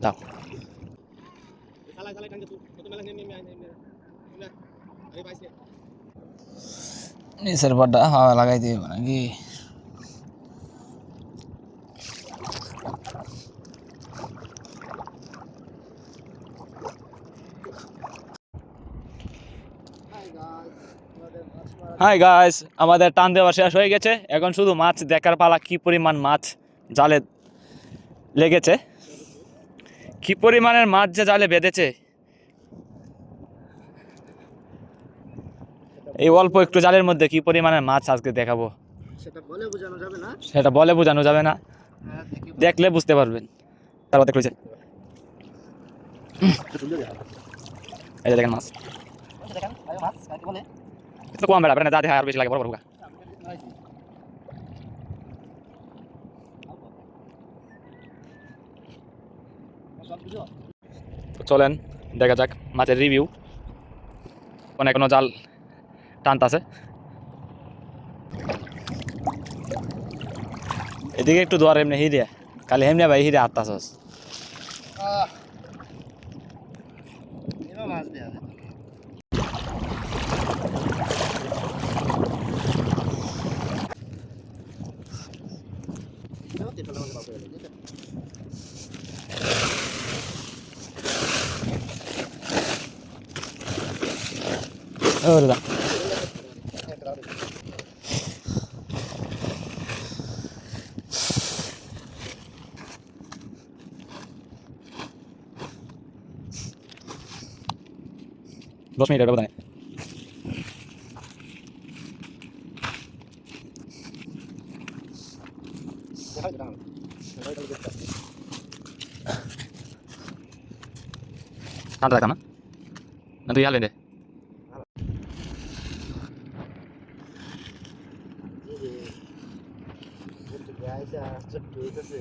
দাও নিচের পাটা হাওয়া লাগাই দিব নাকি হাই গাইস, আমাদের টান দেওয়া শেষ হয়ে গেছে। এখন শুধু মাছ দেখার পালা, কি পরিমাণ মাছ জালে লেগেছে, কি পরিমাণের মাছ যে জালে বেঁধেছে। এই অল্প একটু জালের মধ্যে কি পরিমাণের মাছ আজকে দেখাবো সেটা বলে বোঝানো যাবে না, দেখলে বুঝতে পারবেন। তারপর দেখো এই যে দেখেন মাছ তো কম বেড়া যা দেখা আর বেশি লাগে বড় বড়। চলেন দেখা যাক মাছের রিভিউ। কোনো জাল টানতাছে, এদিকে একটু দোয়ার এমনি হিরে খালি এমনি ভাই হিরে হাঁটতাছস। দাদা 10 মিনিটের ব্যবধানে ঠান্ডা দেখা না না তুই হালে দে ছোট্ট হইতেছে